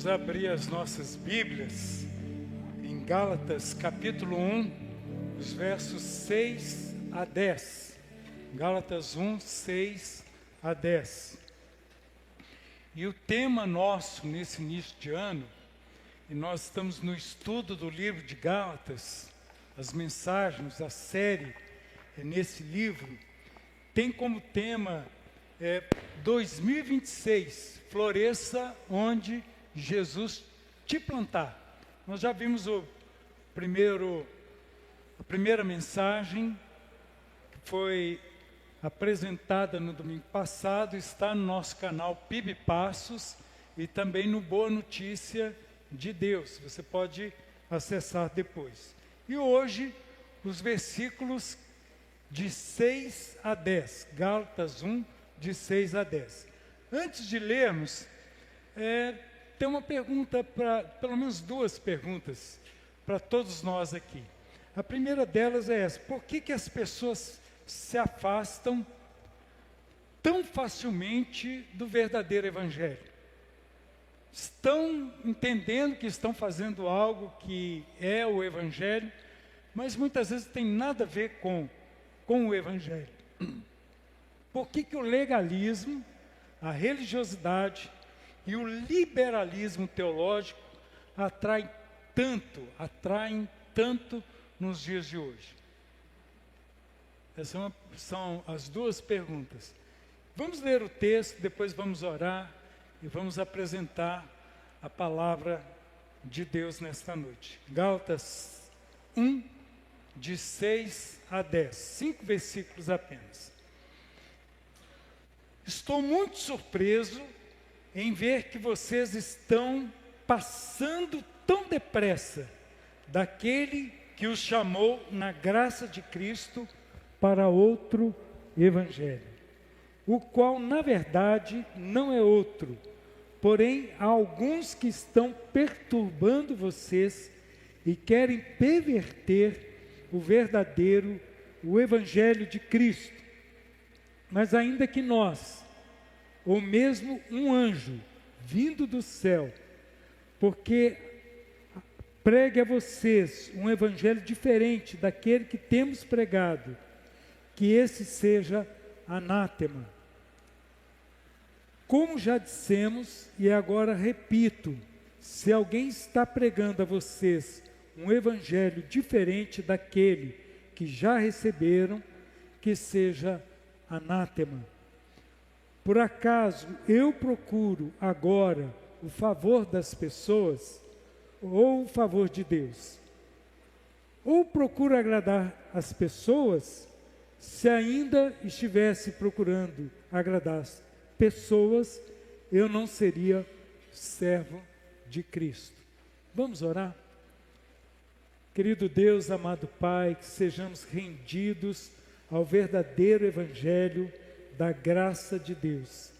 Vamos abrir as nossas Bíblias em Gálatas capítulo 1, os versos 6 a 10. Gálatas 1, 6 a 10. E o tema nosso nesse início de ano, e nós estamos no estudo do livro de Gálatas, as mensagens, a série nesse livro, tem como tema 2026, floresça onde Jesus te plantar. Nós já vimos a primeira mensagem, que foi apresentada no domingo passado, está no nosso canal PIB Passos e também no Boa Notícia de Deus. Você pode acessar depois. E hoje, os versículos de 6 a 10, Gálatas 1, de 6 a 10. Antes de lermos, tem uma pergunta, pelo menos duas perguntas, para todos nós aqui. A primeira delas é essa: por que as pessoas se afastam tão facilmente do verdadeiro Evangelho? Estão entendendo que estão fazendo algo que é o Evangelho, mas muitas vezes tem nada a ver com o Evangelho. Por que o legalismo, a religiosidade e o liberalismo teológico atraem tanto nos dias de hoje? Essas são as duas perguntas. Vamos ler o texto, depois vamos orar e vamos apresentar a palavra de Deus nesta noite. Gálatas 1, de 6 a 10, 5 versículos apenas. Estou muito surpreso em ver que vocês estão passando tão depressa daquele que os chamou na graça de Cristo para outro evangelho, o qual na verdade não é outro, porém há alguns que estão perturbando vocês e querem perverter o evangelho de Cristo. Mas ainda que nós, ou mesmo um anjo vindo do céu, porque pregue a vocês um evangelho diferente daquele que temos pregado, que esse seja anátema. Como já dissemos, e agora repito, se alguém está pregando a vocês um evangelho diferente daquele que já receberam, que seja anátema. Por acaso eu procuro agora o favor das pessoas ou o favor de Deus? Ou procuro agradar as pessoas? Se ainda estivesse procurando agradar as pessoas, eu não seria servo de Cristo. Vamos orar? Querido Deus, amado Pai, que sejamos rendidos ao verdadeiro Evangelho da graça de Deus.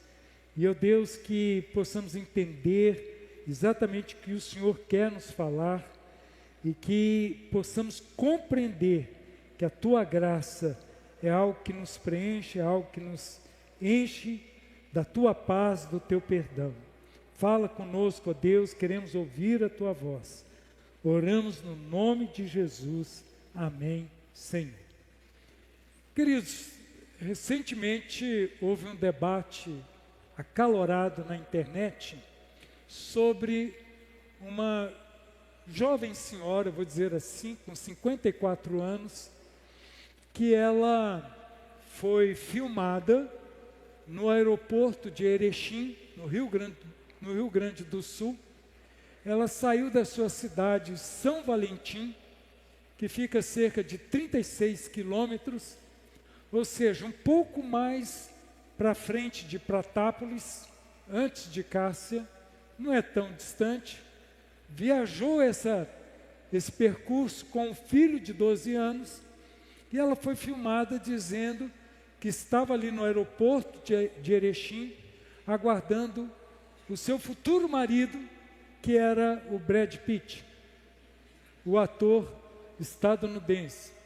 E, ó Deus, que possamos entender exatamente o que o Senhor quer nos falar e que possamos compreender que a Tua graça é algo que nos preenche, é algo que nos enche da Tua paz, do Teu perdão. Fala conosco, ó Deus, queremos ouvir a Tua voz. Oramos no nome de Jesus. Amém, Senhor. Queridos, recentemente houve um debate acalorado na internet sobre uma jovem senhora, vou dizer assim, com 54 anos, que ela foi filmada no aeroporto de Erechim, no Rio Grande do Sul. Ela saiu da sua cidade, São Valentim, que fica a cerca de 36 quilômetros, ou seja, um pouco mais para frente de Pratápolis, antes de Cássia, não é tão distante. Viajou esse percurso com um filho de 12 anos, e ela foi filmada dizendo que estava ali no aeroporto de Erechim, aguardando o seu futuro marido, que era o Brad Pitt, o ator estadunidense.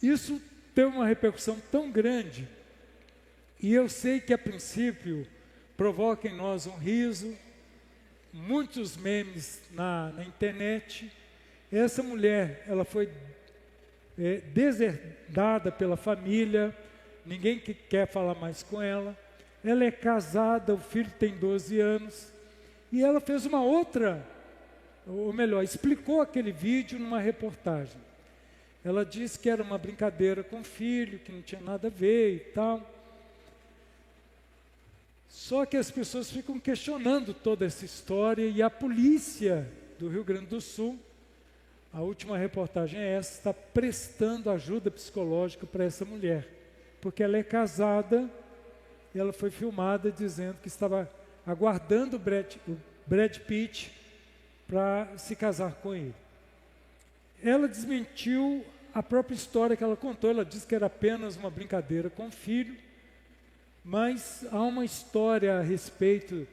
Isso teve uma repercussão tão grande, e eu sei que a princípio provoca em nós um riso, muitos memes na internet. Essa mulher, ela foi deserdada pela família, ninguém que quer falar mais com ela. Ela é casada, o filho tem 12 anos, e ela fez uma outra, ou melhor, explicou aquele vídeo numa reportagem. Ela disse que era uma brincadeira com o filho, que não tinha nada a ver e tal. Só que as pessoas ficam questionando toda essa história, e a polícia do Rio Grande do Sul, a última reportagem é essa, está prestando ajuda psicológica para essa mulher, porque ela é casada, e ela foi filmada dizendo que estava aguardando o Brad Pitt para se casar com ele. Ela desmentiu a própria história que ela contou. Ela disse que era apenas uma brincadeira com o filho, mas há uma história a respeito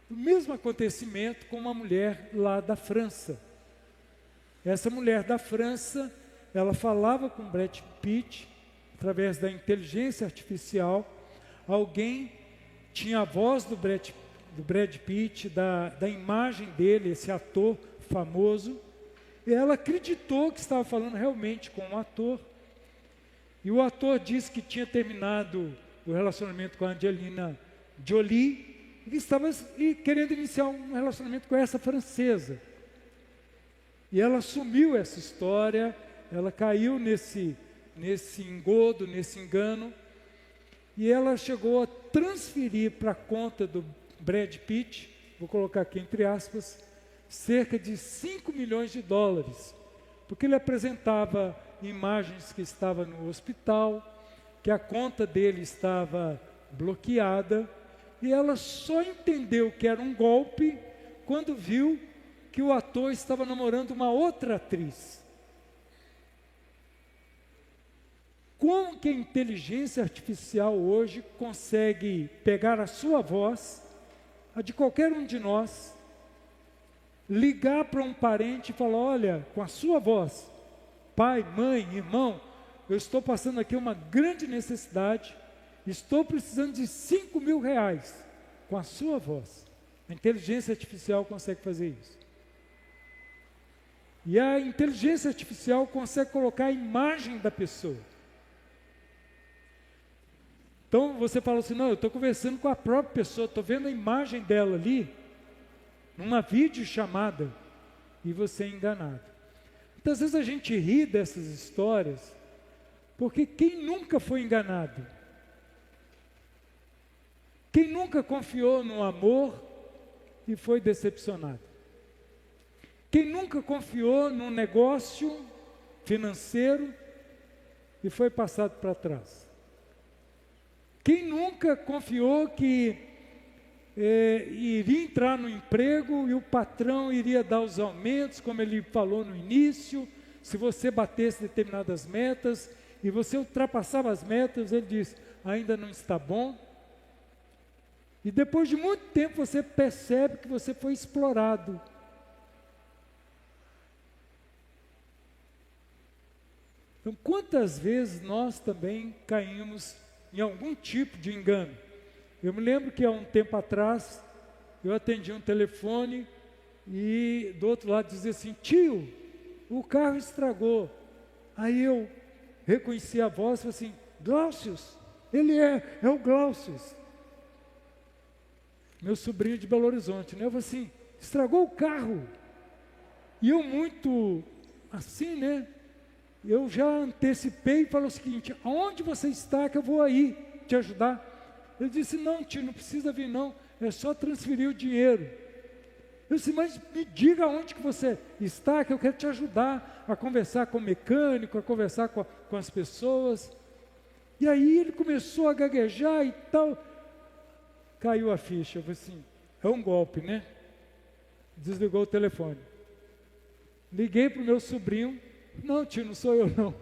do mesmo acontecimento com uma mulher lá da França. Essa mulher da França, ela falava com Brad Pitt através da inteligência artificial. Alguém tinha a voz do Brad Pitt, da imagem dele, esse ator famoso, e ela acreditou que estava falando realmente com um ator. E o ator disse que tinha terminado o relacionamento com a Angelina Jolie e estava querendo iniciar um relacionamento com essa francesa. E ela assumiu essa história, ela caiu nesse engodo, nesse engano, e ela chegou a transferir para a conta do Brad Pitt, vou colocar aqui entre aspas, cerca de 5 milhões de dólares, porque ele apresentava imagens que estava no hospital, que a conta dele estava bloqueada, e ela só entendeu que era um golpe quando viu que o ator estava namorando uma outra atriz. Como que a inteligência artificial hoje consegue pegar a sua voz, a de qualquer um de nós, ligar para um parente e falar: olha, com a sua voz, pai, mãe, irmão, eu estou passando aqui uma grande necessidade, estou precisando de 5 mil reais, com a sua voz. A inteligência artificial consegue fazer isso. E a inteligência artificial consegue colocar a imagem da pessoa. Então você fala assim: não, eu estou conversando com a própria pessoa, estou vendo a imagem dela ali, numa videochamada, e você é enganado. Muitas vezes a gente ri dessas histórias, porque quem nunca foi enganado? Quem nunca confiou no amor e foi decepcionado? Quem nunca confiou num negócio financeiro e foi passado para trás? Quem nunca confiou que iria entrar no emprego e o patrão iria dar os aumentos, como ele falou no início, se você batesse determinadas metas, e você ultrapassava as metas, ele diz: ainda não está bom. E depois de muito tempo você percebe que você foi explorado. Então, quantas vezes nós também caímos em algum tipo de engano? Eu me lembro que há um tempo atrás, eu atendi um telefone e do outro lado dizia assim: tio, o carro estragou. Aí eu reconheci a voz e falei assim: Glaucius, ele é o Glaucius, meu sobrinho de Belo Horizonte, né? Eu falei assim: estragou o carro. E eu muito assim, né? Eu já antecipei e falei o seguinte: aonde você está que eu vou aí te ajudar? Ele disse: não, tio, não precisa vir não, é só transferir o dinheiro. Eu disse: mas me diga onde que você está, que eu quero te ajudar a conversar com o mecânico, a conversar com as pessoas. E aí ele começou a gaguejar e tal. Caiu a ficha. Eu falei assim: é um golpe, né? Desligou o telefone. Liguei para o meu sobrinho: não, tio, não sou eu não.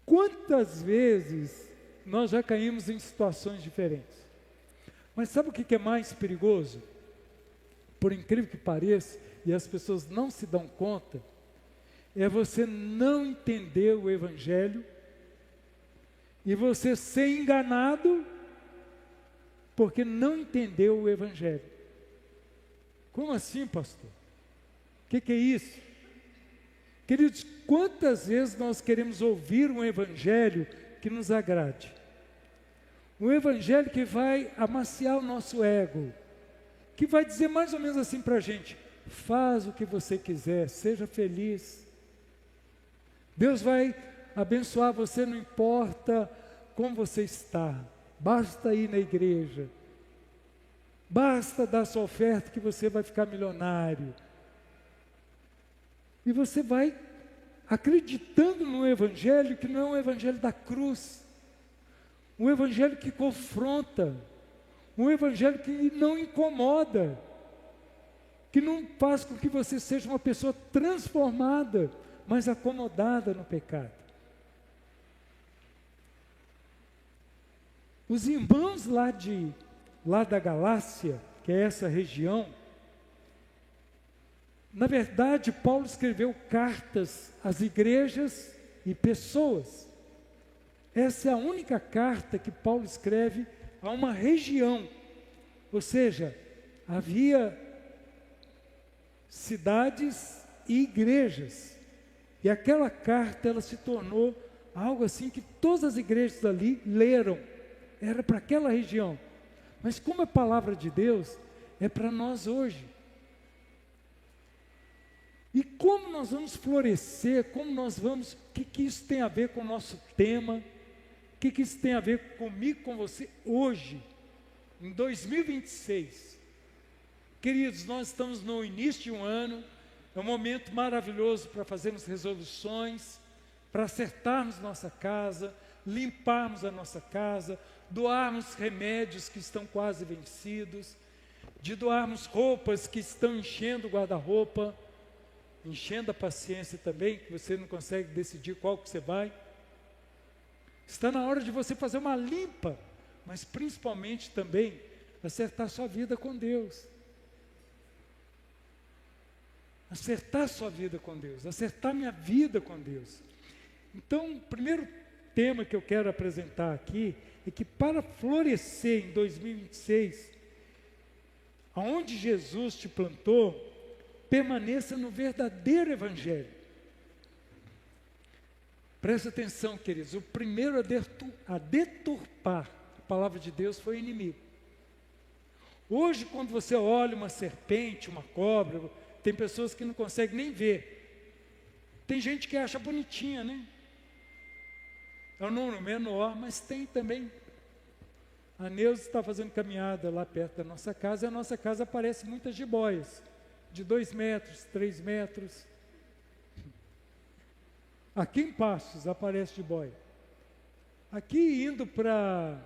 Quantas vezes nós já caímos em situações diferentes? Mas sabe o que é mais perigoso? Por incrível que pareça, e as pessoas não se dão conta, é você não entender o Evangelho e você ser enganado porque não entendeu o Evangelho. Como assim, pastor? O que é isso? Queridos, quantas vezes nós queremos ouvir um Evangelho que nos agrade? Um Evangelho que vai amaciar o nosso ego, que vai dizer mais ou menos assim para a gente: faz o que você quiser, seja feliz. Deus vai abençoar você, não importa como você está. Basta ir na igreja. Basta dar sua oferta que você vai ficar milionário. E você vai acreditando no Evangelho que não é um Evangelho da cruz. Um Evangelho que confronta. Um Evangelho que não incomoda. Que não faz com que você seja uma pessoa transformada, mas acomodada no pecado. Os irmãos lá da Galácia, que é essa região, na verdade, Paulo escreveu cartas às igrejas e pessoas. Essa é a única carta que Paulo escreve a uma região. Ou seja, havia cidades e igrejas. E aquela carta, ela se tornou algo assim que todas as igrejas ali leram. Era para aquela região. Mas como a palavra de Deus é para nós hoje. E como nós vamos florescer, como nós vamos, o que isso tem a ver com o nosso tema, o que isso tem a ver comigo, com você, hoje, em 2026. Queridos, nós estamos no início de um ano, é um momento maravilhoso para fazermos resoluções, para acertarmos nossa casa, limparmos a nossa casa, doarmos remédios que estão quase vencidos, de doarmos roupas que estão enchendo o guarda-roupa, enchendo a paciência também, que você não consegue decidir qual que você vai. Está na hora de você fazer uma limpa, mas principalmente também acertar sua vida com Deus. Acertar sua vida com Deus, acertar minha vida com Deus. Então, o primeiro tema que eu quero apresentar aqui é que para florescer em 2026, aonde Jesus te plantou, permaneça no verdadeiro Evangelho. Presta atenção, queridos, o primeiro a deturpar a palavra de Deus foi o inimigo. Hoje, quando você olha uma serpente, uma cobra, tem pessoas que não conseguem nem ver. Tem gente que acha bonitinha, né? É um número menor, mas tem também. A Neuza está fazendo caminhada lá perto da nossa casa, e a nossa casa aparece muitas jiboias, de 2 metros, 3 metros. Aqui em Passos aparece jiboia. Aqui indo para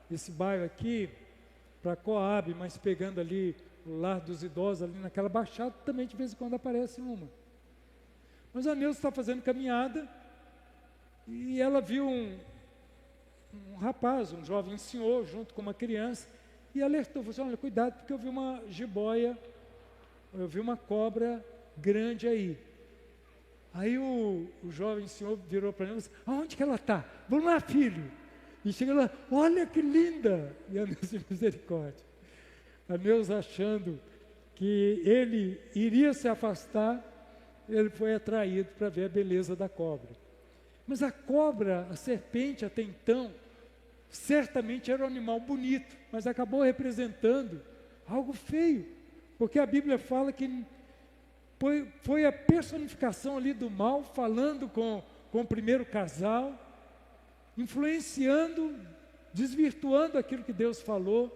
esse bairro aqui, para Coab, mas pegando ali o lar dos idosos, ali naquela baixada, também de vez em quando aparece uma. Mas a Neuza está fazendo caminhada, e ela viu um rapaz, um jovem senhor, junto com uma criança, e alertou, falou assim: olha, cuidado, porque eu vi uma jiboia, eu vi uma cobra grande aí. Aí o jovem senhor virou para ele e disse: aonde que ela está? Vamos lá, filho. E chega lá: olha que linda. E a Neuza, misericórdia. A Neuza, achando que ele iria se afastar, ele foi atraído para ver a beleza da cobra. Mas a cobra, a serpente até então, certamente era um animal bonito, mas acabou representando algo feio, porque a Bíblia fala que foi a personificação ali do mal, falando com o primeiro casal, influenciando, desvirtuando aquilo que Deus falou,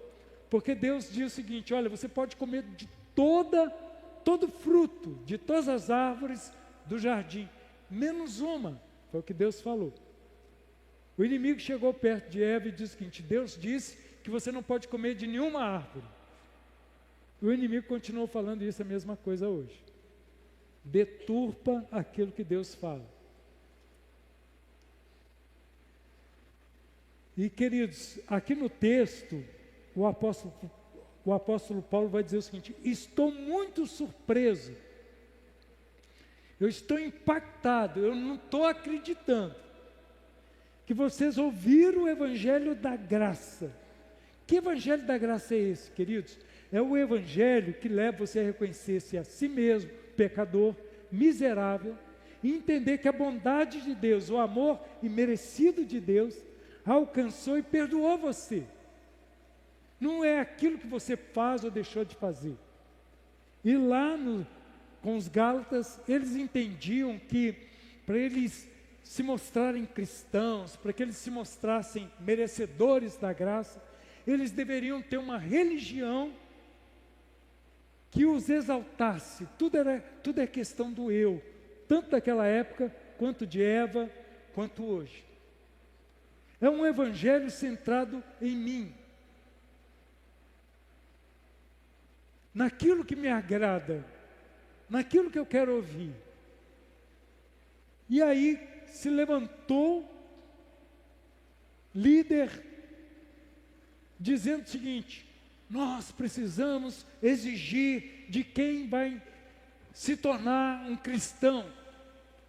porque Deus diz o seguinte: olha, você pode comer de todo fruto, de todas as árvores do jardim, menos uma. Foi o que Deus falou. O inimigo chegou perto de Eva e disse o seguinte: Deus disse que você não pode comer de nenhuma árvore. O inimigo continuou falando isso, a mesma coisa hoje. Deturpa aquilo que Deus fala. E queridos, aqui no texto, o apóstolo Paulo vai dizer o seguinte: estou muito surpreso, eu estou impactado, eu não estou acreditando que vocês ouviram o Evangelho da graça, Que evangelho da graça é esse, queridos? É o evangelho que leva você a reconhecer-se a si mesmo, pecador, miserável, e entender que a bondade de Deus, o amor imerecido de Deus, alcançou e perdoou você. Não é aquilo que você faz ou deixou de fazer. E lá com os Gálatas, eles entendiam que para eles se mostrarem cristãos, para que eles se mostrassem merecedores da graça, eles deveriam ter uma religião que os exaltasse. Tudo é questão do eu, tanto daquela época, quanto de Eva, quanto hoje. É um evangelho centrado em mim, naquilo que me agrada, naquilo que eu quero ouvir. E aí se levantou líder dizendo o seguinte: nós precisamos exigir de quem vai se tornar um cristão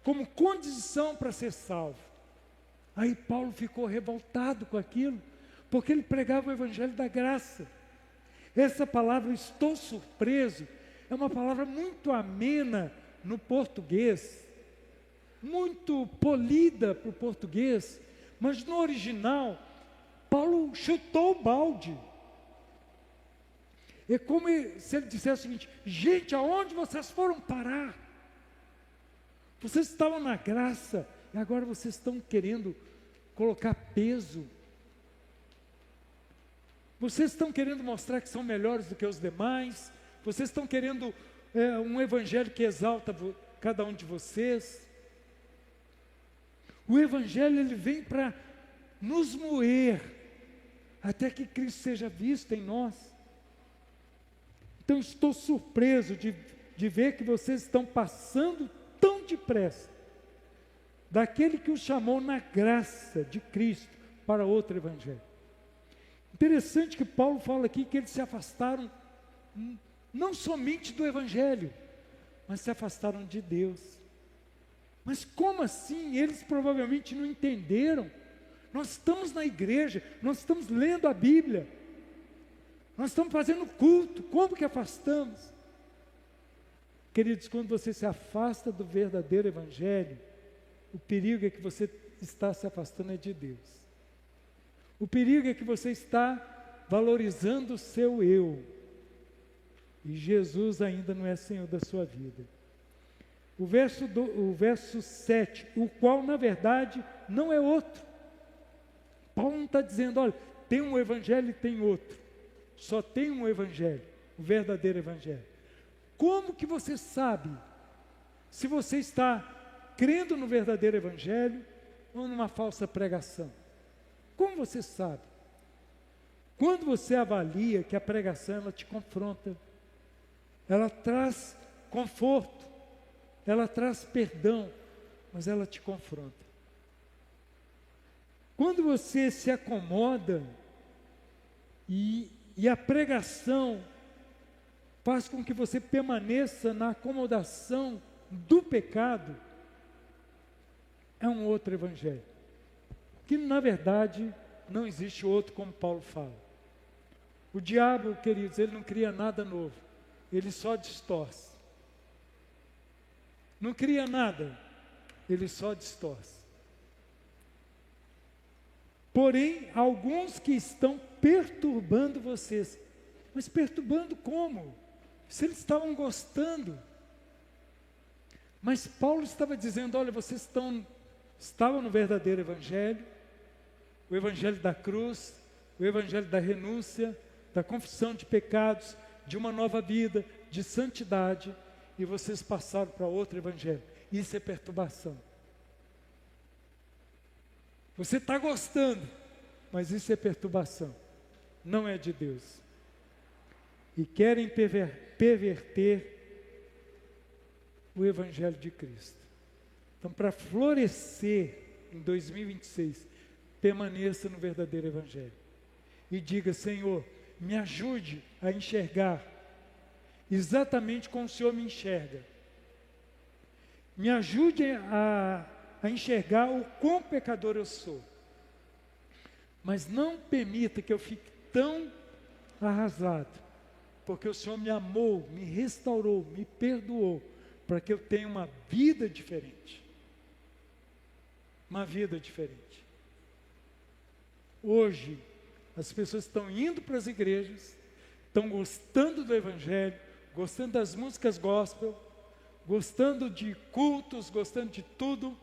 como condição para ser salvo. Aí Paulo ficou revoltado com aquilo, porque ele pregava o evangelho da graça. Essa palavra "estou surpreso" é uma palavra muito amena no português, muito polida para o português, mas no original, Paulo chutou o balde. É como se ele dissesse o seguinte: gente, aonde vocês foram parar? Vocês estavam na graça e agora vocês estão querendo colocar peso. Vocês estão querendo mostrar que são melhores do que os demais. Vocês estão querendo um evangelho que exalta cada um de vocês. O evangelho, ele vem para nos moer até que Cristo seja visto em nós. Então estou surpreso de ver que vocês estão passando tão depressa daquele que os chamou na graça de Cristo para outro evangelho. Interessante que Paulo fala aqui que eles se afastaram não somente do evangelho, mas se afastaram de Deus. Mas como assim? Eles provavelmente não entenderam. Nós estamos na igreja, nós estamos lendo a Bíblia, nós estamos fazendo culto, como que afastamos? Queridos, quando você se afasta do verdadeiro evangelho, o perigo é que você está se afastando de Deus. O perigo é que você está valorizando o seu eu, e Jesus ainda não é Senhor da sua vida. O verso 7, o qual na verdade não é outro. Paulo não está dizendo, olha, tem um evangelho e tem outro. Só tem um evangelho, o verdadeiro evangelho. Como que você sabe se você está crendo no verdadeiro evangelho ou numa falsa pregação? Como você sabe? Quando você avalia que a pregação ela te confronta, ela traz conforto, ela traz perdão, mas ela te confronta. Quando você se acomoda e a pregação faz com que você permaneça na acomodação do pecado, é um outro evangelho. Que na verdade não existe outro, como Paulo fala. O diabo, queridos, ele não cria nada novo, ele só distorce. Não cria nada, ele só distorce. Porém, alguns que estão perturbando vocês. Mas perturbando como? Se eles estavam gostando. Mas Paulo estava dizendo, olha, vocês estavam no verdadeiro evangelho, o evangelho da cruz, o evangelho da renúncia, da confissão de pecados, de uma nova vida, de santidade, e vocês passaram para outro evangelho. Isso é perturbação. Você está gostando, mas isso é perturbação, não é de Deus. E querem perverter o evangelho de Cristo. Então, para florescer em 2026, permaneça no verdadeiro evangelho. E diga, Senhor, me ajude a enxergar exatamente como o Senhor me enxerga. Me ajude a enxergar o quão pecador eu sou. Mas não permita que eu fique tão arrasado, porque o Senhor me amou, me restaurou, me perdoou, para que eu tenha uma vida diferente. Uma vida diferente. Hoje, as pessoas estão indo para as igrejas, estão gostando do Evangelho, gostando das músicas gospel, gostando de cultos, gostando de tudo,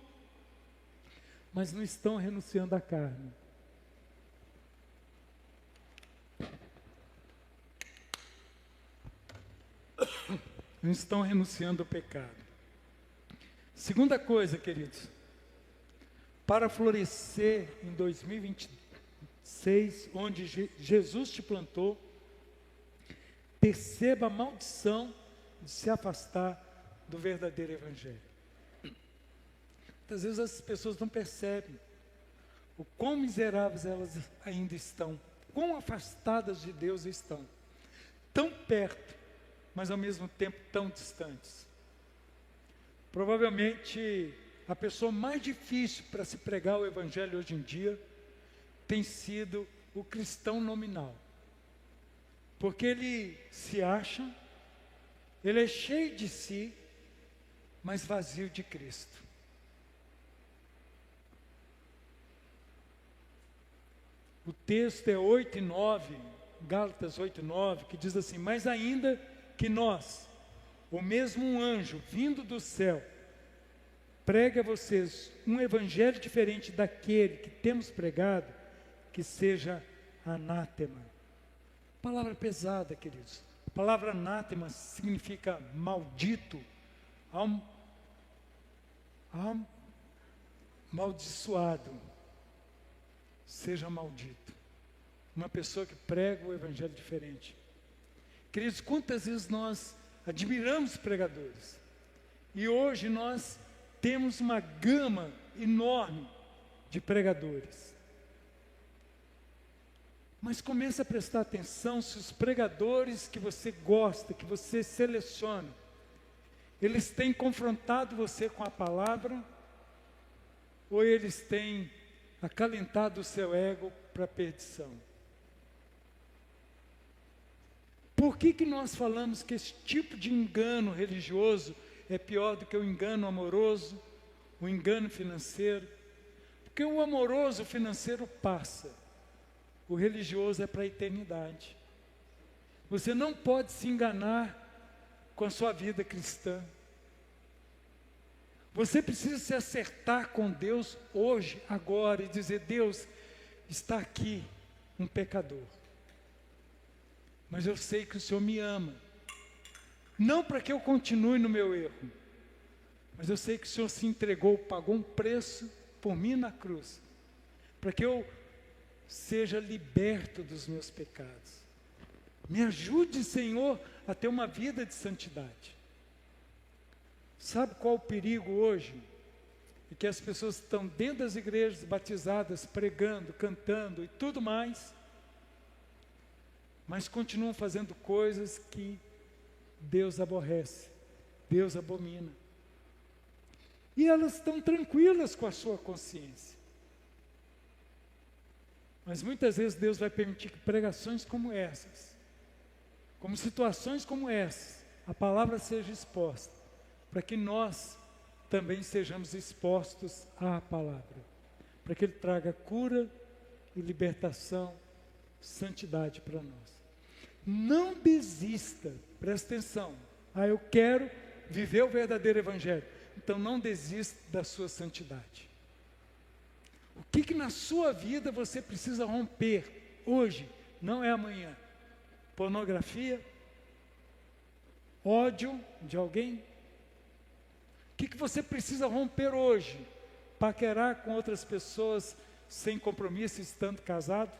mas não estão renunciando à carne. Não estão renunciando ao pecado. Segunda coisa, queridos, para florescer em 2026, onde Jesus te plantou, perceba a maldição de se afastar do verdadeiro Evangelho. Muitas vezes as pessoas não percebem o quão miseráveis elas ainda estão, quão afastadas de Deus estão, tão perto, mas ao mesmo tempo tão distantes. Provavelmente a pessoa mais difícil para se pregar o Evangelho hoje em dia tem sido o cristão nominal, porque ele se acha, ele é cheio de si, mas vazio de Cristo. O texto é 8 e 9, Gálatas 8 e 9, que diz assim: mas ainda que nós, ou mesmo um anjo vindo do céu, pregue a vocês um evangelho diferente daquele que temos pregado, que seja anátema. Palavra pesada, queridos. A palavra anátema significa maldito, amaldiçoado. Seja maldito. Uma pessoa que prega o evangelho diferente. Queridos, quantas vezes nós admiramos pregadores, e hoje nós temos uma gama enorme de pregadores. Mas comece a prestar atenção se os pregadores que você gosta, que você seleciona, eles têm confrontado você com a palavra, ou eles têm acalentado o seu ego para a perdição. Por que nós falamos que esse tipo de engano religioso é pior do que o engano amoroso, o engano financeiro? Porque o amoroso, o financeiro passa, o religioso é para a eternidade. Você não pode se enganar com a sua vida cristã. Você precisa se acertar com Deus hoje, agora, e dizer: Deus, está aqui um pecador, mas eu sei que o Senhor me ama, não para que eu continue no meu erro, mas eu sei que o Senhor se entregou, pagou um preço por mim na cruz, para que eu seja liberto dos meus pecados. Me ajude, Senhor, a ter uma vida de santidade. Sabe qual o perigo hoje? É que as pessoas estão dentro das igrejas, batizadas, pregando, cantando e tudo mais, mas continuam fazendo coisas que Deus aborrece, Deus abomina. E elas estão tranquilas com a sua consciência. Mas muitas vezes Deus vai permitir que pregações como essas, como situações como essas, a palavra seja exposta, para que nós também sejamos expostos à palavra, para que Ele traga cura e libertação, santidade para nós. Não desista, presta atenção. Eu quero viver o verdadeiro Evangelho. Então não desista da sua santidade. O que na sua vida você precisa romper hoje, não é amanhã? Pornografia? Ódio de alguém? O que você precisa romper hoje? Paquerar com outras pessoas sem compromisso, estando casado?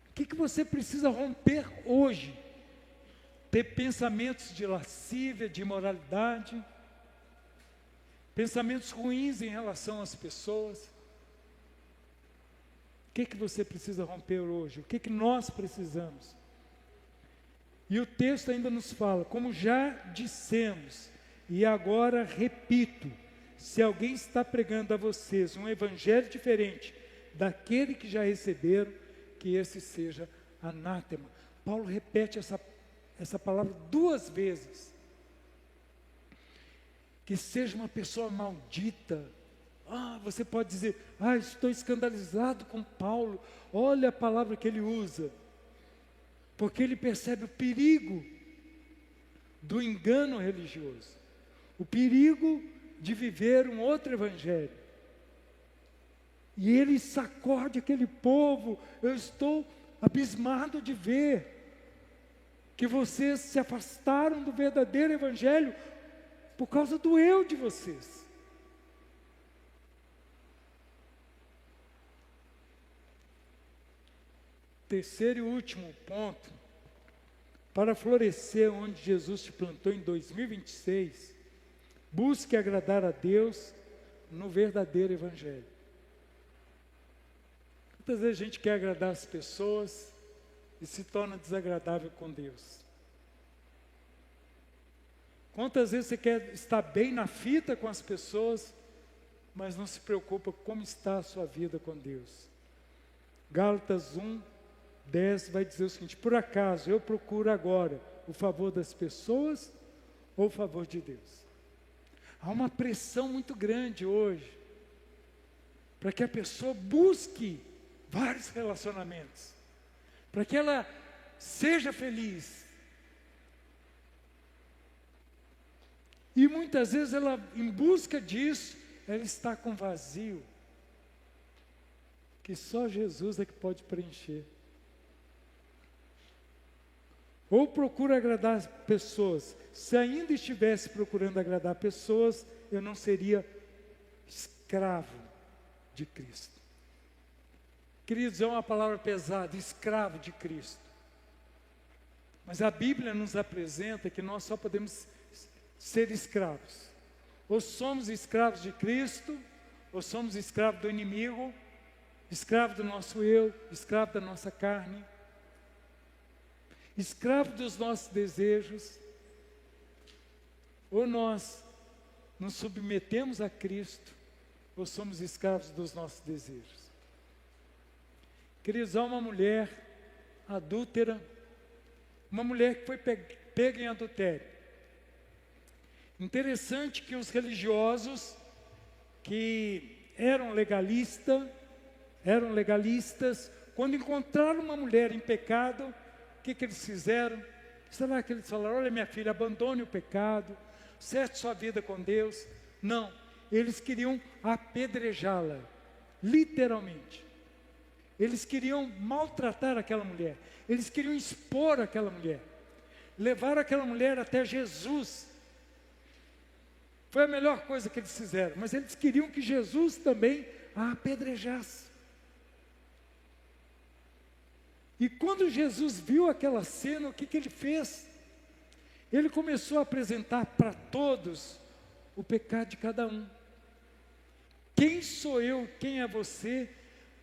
O que você precisa romper hoje? Ter pensamentos de lascívia, de imoralidade, pensamentos ruins em relação às pessoas. O que você precisa romper hoje? O que nós precisamos? E o texto ainda nos fala, como já dissemos, e agora repito, se alguém está pregando a vocês um evangelho diferente daquele que já receberam, que esse seja anátema. Paulo repete essa palavra 2 vezes. Que seja uma pessoa maldita. Você pode dizer, estou escandalizado com Paulo. Olha a palavra que ele usa. Porque ele percebe o perigo do engano religioso. O perigo de viver um outro evangelho. E ele sacode aquele povo. Eu estou abismado de ver que vocês se afastaram do verdadeiro evangelho por causa do eu de vocês. Terceiro e último ponto, para florescer onde Jesus te plantou em 2026, busque agradar a Deus no verdadeiro evangelho. Muitas vezes a gente quer agradar as pessoas e se torna desagradável com Deus. Quantas vezes você quer estar bem na fita com as pessoas, mas não se preocupa como está a sua vida com Deus. Gálatas 1:10 vai dizer o seguinte: por acaso eu procuro agora o favor das pessoas ou o favor de Deus? Há uma pressão muito grande hoje para que a pessoa busque vários relacionamentos, para que ela seja feliz. E muitas vezes ela, em busca disso, ela está com vazio, que só Jesus é que pode preencher. Ou procura agradar as pessoas. Se ainda estivesse procurando agradar pessoas, eu não seria escravo de Cristo. Queridos, é uma palavra pesada, escravo de Cristo. Mas a Bíblia nos apresenta que nós só podemos ser escravos. Ou somos escravos de Cristo, ou somos escravos do inimigo, escravo do nosso eu, escravo da nossa carne, escravo dos nossos desejos. Ou nós nos submetemos a Cristo, ou somos escravos dos nossos desejos. Queridos, há uma mulher adúltera, uma mulher que foi pega em adultério. Interessante que os religiosos que eram legalistas, quando encontraram uma mulher em pecado, o que eles fizeram? Será que eles falaram: olha, minha filha, abandone o pecado, certe sua vida com Deus? Não, eles queriam apedrejá-la, literalmente. Eles queriam maltratar aquela mulher, eles queriam expor aquela mulher, levar aquela mulher até Jesus. Foi a melhor coisa que eles fizeram, mas eles queriam que Jesus também a apedrejasse. E quando Jesus viu aquela cena, o que ele fez? Ele começou a apresentar para todos o pecado de cada um. Quem sou eu, quem é você,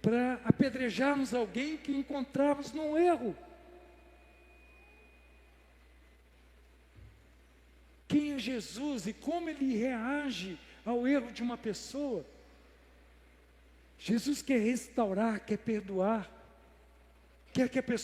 para apedrejarmos alguém que encontramos num erro? Quem é Jesus e como ele reage ao erro de uma pessoa? Jesus quer restaurar, quer perdoar, quer que a pessoa